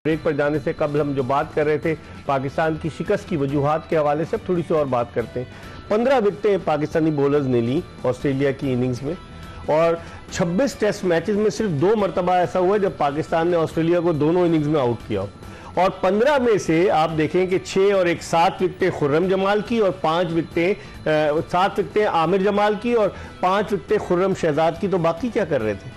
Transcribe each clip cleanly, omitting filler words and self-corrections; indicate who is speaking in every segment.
Speaker 1: Break पर जाने से कबल हम जो बात कर रहे थे पाकिस्तान की शिकस्त की वजूहात के हवाले से थोड़ी सी और बात करते हैं। 15 विकेटें पाकिस्तानी बॉलर्स ने ली ऑस्ट्रेलिया की इनिंग्स में और 26 टेस्ट मैचेस में सिर्फ 2 मरतबा ऐसा हुआ जब पाकिस्तान ने ऑस्ट्रेलिया को दोनों इनिंग्स में आउट किया और 15 में से आप देखें कि 6 और 7 विकेटें खुर्रम जमाल की और 7 विकेटें आमिर जमाल की और 5 विकेटें खुर्रम शहजाद की। तो बाकी क्या कर रहे थे?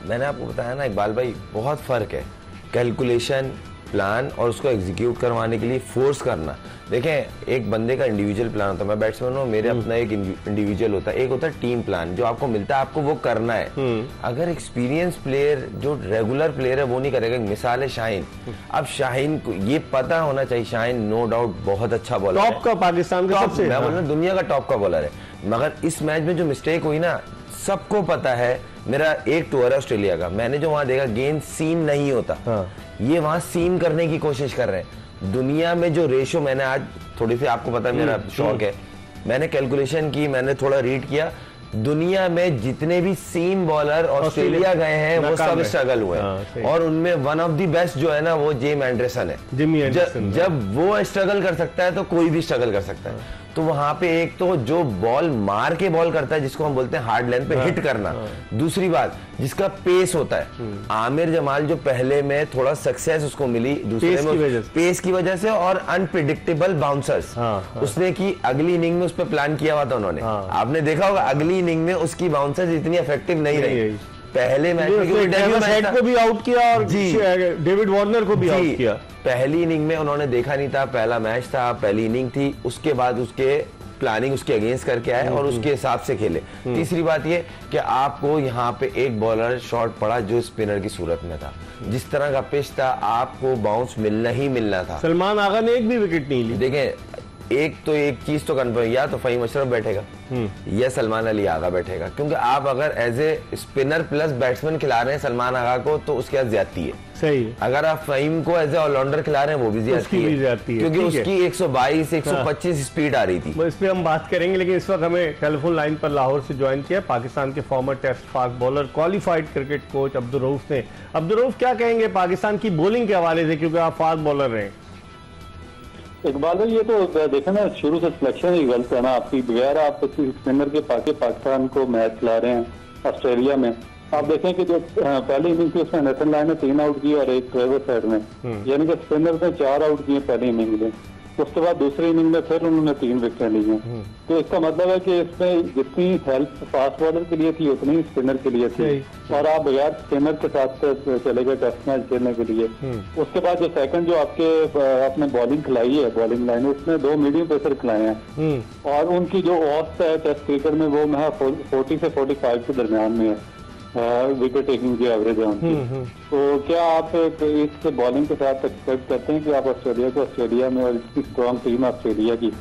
Speaker 2: मैंने आपको बताया ना इकबाल भाई, बहुत फ़र्क है कैलकुलेशन, प्लान और उसको एग्जीक्यूट करवाने के लिए फोर्स करना। देखें, एक बंदे का इंडिविजुअल प्लान होता है, मैं बैट्समैन हूँ, मेरे अपना एक इंडिविजुअल होता है, एक होता है टीम प्लान जो आपको मिलता है, आपको वो करना है। अगर एक्सपीरियंस प्लेयर जो रेगुलर प्लेयर है वो नहीं करेगा। मिसाल है शाहीन, अब शाहीन को ये पता होना चाहिए, शाहीन नो डाउट बहुत अच्छा बॉलर है,
Speaker 1: टॉप का पाकिस्तान का सबसे,
Speaker 2: मैं बोल रहा हूं दुनिया का टॉप का बॉलर है। मगर इस मैच में जो मिस्टेक हुई ना, सबको पता है, मेरा एक टूर है ऑस्ट्रेलिया का, मैंने जो वहां देखा गेंद सीम नहीं होता, ये वहां सीम करने की कोशिश कर रहे हैं। दुनिया में जो रेशो, मैंने आज थोड़ी सी, आपको पता है मेरा शौक है, मैंने कैलकुलेशन की, मैंने थोड़ा रीड किया, दुनिया में जितने भी सीम बॉलर ऑस्ट्रेलिया गए हैं वो सब स्ट्रगल हुए हैं और उनमें वन ऑफ द बेस्ट जो है ना वो जेम एंडरसन है। जब वो स्ट्रगल कर सकता है तो कोई भी स्ट्रगल कर सकता है। तो वहां पे एक तो जो बॉल मार के बॉल करता है जिसको हम बोलते हैं हार्ड लाइन पे हिट करना, दूसरी बात जिसका पेस होता है। आमिर जमाल जो पहले में थोड़ा सक्सेस उसको मिली, दूसरे में पेस की वजह से और अनप्रिडिक्टेबल बाउंसर्स उसने की। अगली इनिंग में उस पर प्लान किया हुआ था उन्होंने, आपने देखा होगा अगली इनिंग में उसकी बाउंसर्स इतनी इफेक्टिव नहीं रही। पहले मैच में
Speaker 1: को भी आउट किया और डेविड वार्नर को भी आउट किया।
Speaker 2: पहली इनिंग में उन्होंने देखा नहीं था, पहला मैच था, पहली इनिंग थी, उसके बाद उसके प्लानिंग उसके अगेंस्ट करके आए और उसके हिसाब से खेले। तीसरी बात ये कि आपको यहाँ पे एक बॉलर शॉट पड़ा जो स्पिनर की सूरत में था, जिस तरह का पिच था आपको बाउंस मिलना ही मिलना था।
Speaker 1: सलमान आगा ने एक भी विकेट नहीं ली।
Speaker 2: देखें, एक चीज तो कन्फर्म, या तो फहीम अशरफ बैठेगा या सलमान अली आगा बैठेगा, क्योंकि आप अगर as a spinner plus batsman खिला रहे हैं सलमान आगा को तो उसके साथ ज्यादती है।
Speaker 1: सही।
Speaker 2: अगर आप फहीम को एज ए ऑलराउंडर खिला रहे हैं वो भी ज्यादती है, क्योंकि उसकी 122 125 स्पीड आ रही थी।
Speaker 1: इस पे हम बात करेंगे, लेकिन इस वक्त हमें टेलीफोन लाइन पर लाहौर से ज्वाइन किया पाकिस्तान के former test fast bowler, qualified cricket coach Abdul Rauf ने। अब्दुल रऊफ, क्या कहेंगे पाकिस्तान की बॉलिंग के हवाले से, क्योंकि आप फास्ट बॉलर रहे?
Speaker 3: इकबाल भाई, ये तो देखें ना, शुरू से सिलेक्शन ही गलत है ना आपकी। बगैर आप स्पिनर के पाकिस्तान को मैच खिला रहे हैं ऑस्ट्रेलिया में। आप देखें कि जो पहली इनिंग थी उसमें नेथन लाइन ने 3 आउट किए और 1 ट्रेवर साइड में, यानी कि स्पिनर ने 4 आउट किए पहली इनिंग में। उसके बाद दूसरी इनिंग में फिर उन्होंने 3 विकेट ली हैं। तो इसका मतलब है कि इसमें जितनी हेल्प फास्ट बॉलर के लिए थी उतनी स्पिनर के लिए थी, और आप बगैर स्पिनर के साथ चले गए टेस्ट मैच खेलने के लिए। उसके बाद जो सेकंड जो आपने बॉलिंग खिलाई है, बॉलिंग लाइन, उसमें 2 मीडियम पेसर खिलाए हैं और उनकी जो औसत है टेस्ट क्रिकेट में वो 40 से 45 के दरमियान में है विकेट टेकिंग की एवरेज है उनकी। तो क्या आप इस बॉलिंग के साथ एक्सपेक्ट करते हैं कि आप ऑस्ट्रेलिया में और इतनी स्ट्रॉन्ग टीम ऑस्ट्रेलिया की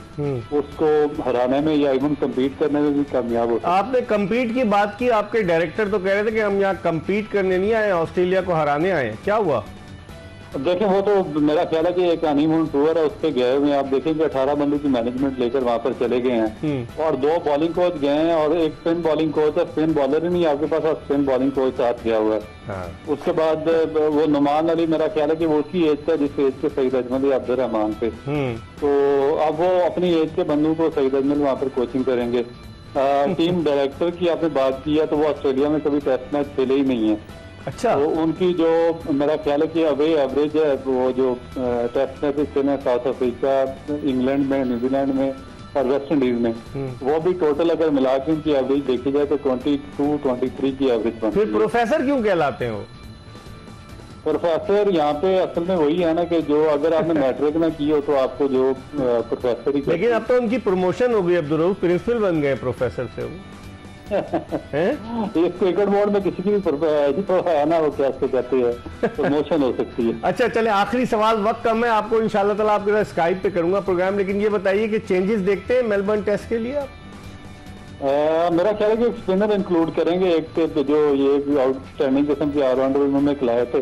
Speaker 3: उसको हराने में या इवन कम्पीट करने में भी कामयाब हो?
Speaker 1: आपने कम्पीट की बात की, आपके डायरेक्टर तो कह रहे थे कि हम यहाँ कम्पीट करने नहीं आए, ऑस्ट्रेलिया को हराने आए, क्या हुआ?
Speaker 3: देखिए, वो तो मेरा ख्याल है कि एक हनीमून टूर है, उस पर गए हुए। आप देखेंगे 18 बंदों की मैनेजमेंट लेकर वहां पर चले गए हैं और 2 बॉलिंग कोच गए हैं और एक स्पिन बॉलिंग कोच है, स्पिन बॉलर ही नहीं आपके पास, और स्पिन बॉलिंग कोच साथ गया हुआ है। उसके बाद वो नुमान अली, मेरा ख्याल है कि वो उसकी एज का, जिस एज के सईद अजमल अब्दुर्रहमान पे, तो अब वो अपनी एज के बंदों को सईद अजमल वहाँ पर कोचिंग करेंगे। टीम डायरेक्टर की आपने बात की है, तो वो ऑस्ट्रेलिया में कभी टेस्ट मैच खेले ही नहीं है।
Speaker 1: अच्छा।
Speaker 3: तो उनकी जो मेरा ख्याल है कि अवे एवरेज है, वो जो टेस्ट मैच खेले साउथ अफ्रीका, इंग्लैंड में, न्यूजीलैंड में और वेस्ट इंडीज में, वो भी टोटल अगर मिला के उनकी एवरेज देखी जाए तो 22-23 की एवरेज बनती है।
Speaker 1: फिर प्रोफेसर क्यों कहलाते हैं वो?
Speaker 3: प्रोफेसर यहाँ पे असल में वही है ना कि जो अगर आपने मैट्रिक ना की हो तो आपको जो प्रोफेसर ही।
Speaker 1: लेकिन अब तो उनकी प्रमोशन हो गई, अब्दुल रऊफ प्रिंसिपल बन गए प्रोफेसर से वो।
Speaker 3: एक क्रिकेट बोर्ड में किसी की भी है ना, वो क्या कहते हैं, प्रमोशन हो सकती है।
Speaker 1: अच्छा, चले आखिरी सवाल, वक्त कम है, आपको इंशाल्लाह ताला आपके साथ स्काइप पे करूंगा प्रोग्राम, लेकिन ये बताइए कि चेंजेस देखते हैं मेलबर्न टेस्ट के लिए आप?
Speaker 3: मेरा ख्याल है कि स्पिनर इंक्लूड करेंगे, एक जो ये आउटस्टैंडिंग किस्म के ऑलराउंडर उन्होंने खिलाए थे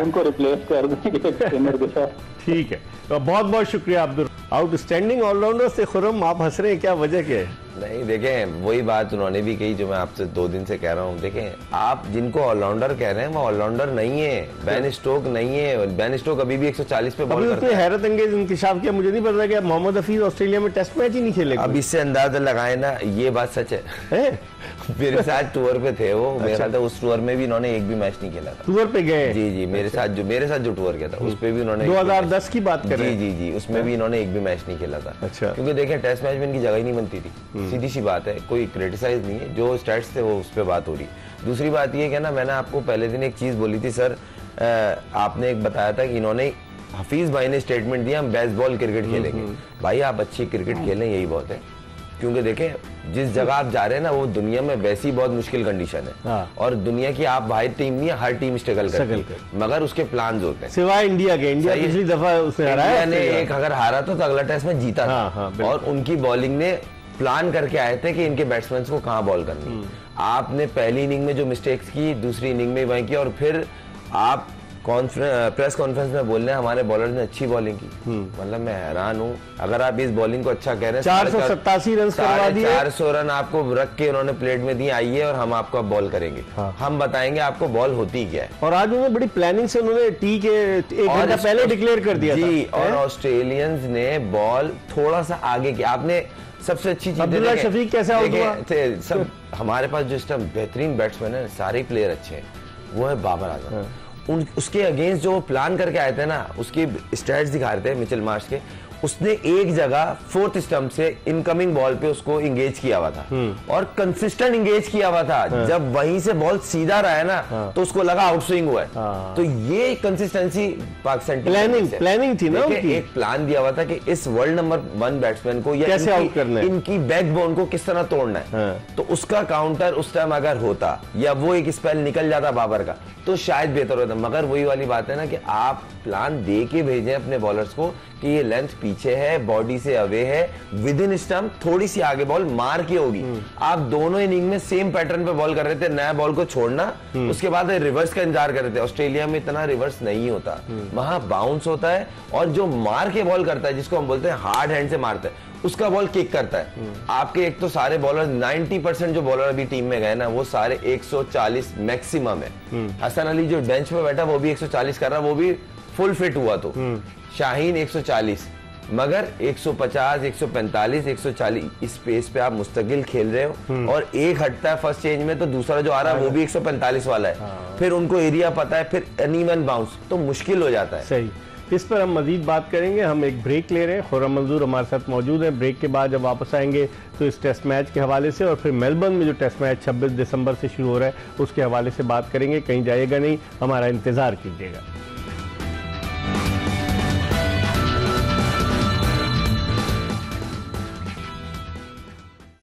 Speaker 3: उनको रिप्लेस कर देंगे स्पिनर के साथ।
Speaker 1: ठीक है, तो बहुत बहुत शुक्रिया अब्दुल। आउटस्टैंडिंग ऑलराउंडर से खुर्रम आप हंस रहे हैं, क्या वजह क्या है?
Speaker 2: नहीं देखें, वही बात उन्होंने भी कही जो मैं आपसे 2 दिन से कह रहा हूँ। देखें, आप जिनको ऑलराउंडर कह रहे हैं वो ऑलराउंडर नहीं है, बेन स्टोक नहीं है। बेन स्टोक अभी भी 140 पे बॉल करता है।
Speaker 1: हैरत अंगेज इंकशाफ किया, मुझे नहीं पता कि मोहम्मद हफीज ऑस्ट्रेलिया में टेस्ट मैच ही नहीं खेलेगा।
Speaker 2: अब इससे अंदाजा लगाए ना, ये बात सच है। मेरे साथ टूर पे थे वो, मेरे साथ उस टूर में भी इन्होंने एक भी मैच नहीं खेला था।
Speaker 1: टूर पे गए?
Speaker 2: जी जी, मेरे साथ जो टूर गया था उस पे भी उन्होंने
Speaker 1: 2010 की बात कर रहे हैं?
Speaker 2: जी जी, उसमें भी इन्होंने एक भी मैच नहीं खेला था।
Speaker 1: अच्छा।
Speaker 2: क्योंकि देखें, टेस्ट मैच में इनकी जगह ही नहीं बनती थी, सीधी सी बात है, कोई क्रिटिसाइज नहीं है, जो स्टैट्स थे वो उस पर बात हो रही। दूसरी बात ये कि ना, मैंने आपको पहले दिन एक चीज बोली थी सर, आपने एक बताया था कि इन्होंने, हफीज भाई ने स्टेटमेंट दिया हम बेसबॉल क्रिकेट खेलेंगे। भाई आप अच्छी क्रिकेट खेलें, यही बहुत है। क्योंकि देखें, जिस जगह आप जा रहे हैं ना, वो दुनिया में वैसी ही बहुत मुश्किल कंडीशन है।
Speaker 1: हाँ।
Speaker 2: और दुनिया की आप वाहिद टीम नहीं है, हर टीम स्ट्रगल करती है, मगर उसके प्लान होते हैं।
Speaker 1: सिवाय इंडिया के। इंडिया पिछली दफा उसने हराया,
Speaker 2: ने एक अगर हारा तो अगला टेस्ट में जीता था। और उनकी बॉलिंग ने प्लान करके आए थे कि इनके बैट्समैन को कहां बॉल करनी। आपने पहली इनिंग में जो मिस्टेक्स की, दूसरी इनिंग में वहीं की, और फिर आप प्रेस कॉन्फ्रेंस में बोल रहे हैं हमारे बॉलर ने अच्छी बॉलिंग की। मतलब मैं हैरान हूँ, अगर आप इस बॉलिंग को अच्छा कह रहे हैं।
Speaker 1: 487 रन करवा दिए,
Speaker 2: 400 रन आपको रख के उन्होंने प्लेट में दिए, आइए और हम आपको बॉल करेंगे। हाँ। हम बताएंगे आपको बॉल होती क्या है।
Speaker 1: और आज उन्होंने बड़ी प्लानिंग से उन्होंने टी के 1 घंटा पहले डिक्लेयर कर दिया
Speaker 2: जी था। और ऑस्ट्रेलियंस ने बॉल थोड़ा सा आगे किया। आपने सबसे अच्छी चीज
Speaker 1: अब्दुल्ला शफीक कैसे आउट हुआ?
Speaker 2: सब हमारे पास जो इस टाइम बेहतरीन बैट्समैन है, सारे प्लेयर अच्छे हैं, वो है बाबर आजम। उसके अगेंस्ट जो प्लान करके आए थे ना, उसकी स्टैट्स दिखा रहे थे मिचेल मार्श के, उसने एक जगह 4th स्टंप से इनकमिंग बॉल पे उसको इंगेज किया हुआ था और कंसिस्टेंट इंगेज किया हुआ था। जब वहीं से बॉल सीधा रहा है ना, तो उसको लगा आउट स्विंग हुआ है। तो ये कंसिस्टेंसी पाकिस्तान
Speaker 1: प्लानिंग थी ना,
Speaker 2: एक प्लान दिया हुआ था कि इस वर्ल्ड नंबर 1 बैट्समैन को या
Speaker 1: कैसे आउट करना है,
Speaker 2: इनकी बैकबोन को किस तरह तोड़ना है। तो उसका काउंटर उस टाइम अगर होता या वो एक स्पेल निकल जाता बाबर का, तो शायद बेहतर होता। मगर वही वाली बात है ना कि आप प्लान दे के भेजें अपने बॉलर्स को कि ये लेंथ पीछे है, बॉडी से अवे है, विद इन स्टंप थोड़ी सी आगे बॉल मार के होगी। आप दोनों इनिंग में सेम पैटर्न पे बॉल कर रहे थे, नया बॉल को छोड़ना, उसके बाद रिवर्स का इंतजार कर रहे थे। ऑस्ट्रेलिया में इतना रिवर्स नहीं होता, वहां बाउंस होता है, और जो मार के बॉल करता है, जिसको हम बोलते हैं हार्ड हैंड से मारता है, उसका बॉल किक करता है। आपके एक तो सारे बॉलर 90% जो बॉलर अभी टीम में गए ना, वो सारे 140 मैक्सिमम है। हसन अली जो बेंच पे बैठा वो भी 140 कर रहा, वो भी फुल फिट हुआ। तो शाहीन 140, मगर 150, 145, 140 इस पेस पे आप मुस्तकिल खेल रहे हो। और एक हटता है फर्स्ट चेंज में तो दूसरा जो आ रहा है वो भी 145 वाला है। फिर उनको एरिया पता है, फिर अनइवन बाउंस, तो मुश्किल हो जाता है।
Speaker 1: सही, इस पर हम मजीद बात करेंगे। हम एक ब्रेक ले रहे हैं। खुर्रम मंजूर हमारे साथ मौजूद है। ब्रेक के बाद जब वापस आएंगे तो इस टेस्ट मैच के हवाले से, और फिर मेलबर्न में जो टेस्ट मैच 26 दिसंबर से शुरू हो रहा है उसके हवाले से बात करेंगे। कहीं जाइएगा नहीं, हमारा इंतजार कीजिएगा।